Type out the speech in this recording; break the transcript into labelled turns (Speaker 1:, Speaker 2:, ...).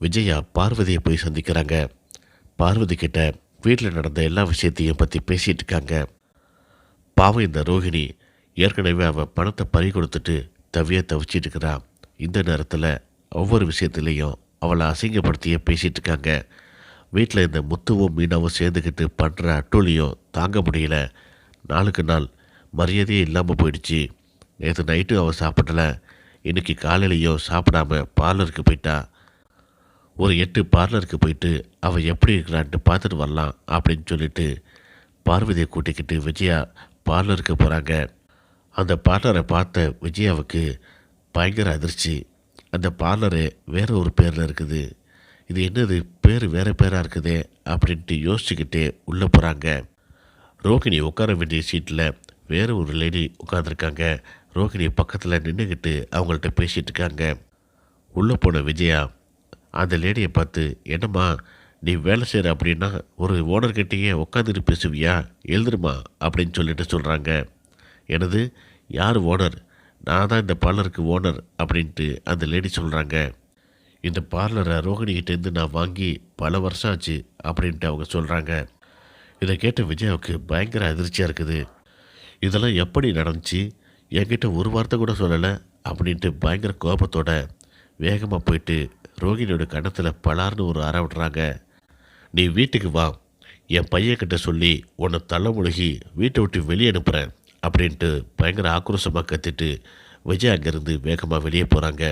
Speaker 1: விஜயா பார்வதியை போய் சந்திக்கிறாங்க. பார்வதி கிட்ட வீட்டில் நடந்த எல்லா விஷயத்தையும் பற்றி பேசிகிட்டு இருக்காங்க. பாவம் இந்த ரோஹிணி ஏற்கனவே அவள் பணத்தை பறி கொடுத்துட்டு தவிச்சிட்டு இருக்கிறா. இந்த நேரத்தில் ஒவ்வொரு விஷயத்துலேயும் அவளை அசிங்கப்படுத்தியே பேசிகிட்டு இருக்காங்க. வீட்டில் இந்த முத்துவும் மீனாவும் சேர்ந்துக்கிட்டு பண்ணுற அட்டூழியம் தாங்க முடியல. நாளுக்கு நாள் மரியாதையே இல்லாமல் போயிடுச்சு. நேற்று நைட்டு அவள் சாப்பிடலை. இன்றைக்கி காலையிலையும் சாப்பிடாம பார்லருக்கு போயிட்டா. ஒரு 8 பார்லருக்கு போயிட்டு அவள் எப்படி இருக்கிறான்ட்டு பார்த்துட்டு வரலாம் அப்படின்னு சொல்லிட்டு பார்வதியை கூட்டிக்கிட்டு விஜயா பார்லருக்கு போகிறாங்க. அந்த பார்லரை பார்த்த விஜயாவுக்கு பயங்கர அதிர்ச்சி. அந்த பார்லரு வேறு ஒரு பேரில் இருக்குது. இது என்னது பேர் வேறு பேராக இருக்குதே அப்படின்ட்டு யோசிச்சுக்கிட்டே உள்ளே போகிறாங்க. ரோகிணி உட்கார வேண்டிய சீட்டில் வேறு ஒரு லேடி உட்காந்துருக்காங்க. ரோகிணி பக்கத்தில் நின்றுக்கிட்டு அவங்கள்ட்ட பேசிகிட்டு இருக்காங்க. உள்ளே போன விஜயா அந்த லேடியை பார்த்து, என்னம்மா நீ வேலை செய்கிற அப்படின்னா ஒரு ஓனர்கிட்டையே உட்காந்துட்டு பேசுவியா, எழுதுருமா அப்படின்னு சொல்லிட்டு சொல்கிறாங்க. எனது யார் ஓனர்? நான் தான் இந்த பார்லருக்கு ஓனர் அப்படின்ட்டு அந்த லேடி சொல்கிறாங்க. இந்த பார்லரை ரோகிணிகிட்டேருந்து நான் வாங்கி பல வருஷம் ஆச்சு அப்படின்ட்டு அவங்க சொல்கிறாங்க. இதை கேட்ட விஜயாவுக்கு பயங்கர அதிர்ச்சியாக இருக்குது. இதெல்லாம் எப்படி நடந்துச்சு, என்கிட்ட ஒரு வார்த்தை கூட சொல்லலை அப்படின்ட்டு பயங்கர கோபத்தோட வேகமாக போயிட்டு ரோகிணியோட கன்னத்தில் பலார்னு ஒரு அற விடுறாங்க. நீ வீட்டுக்கு வா, என் பையன்கிட்ட சொல்லி உன்னை தலைமுழுகி வீட்டை விட்டு வெளியே அனுப்புகிறேன் அப்படின்ட்டு பயங்கர ஆக்ரோஷமாக கத்திட்டு விஜய் அங்கேருந்து வேகமாக வெளியே போகிறாங்க.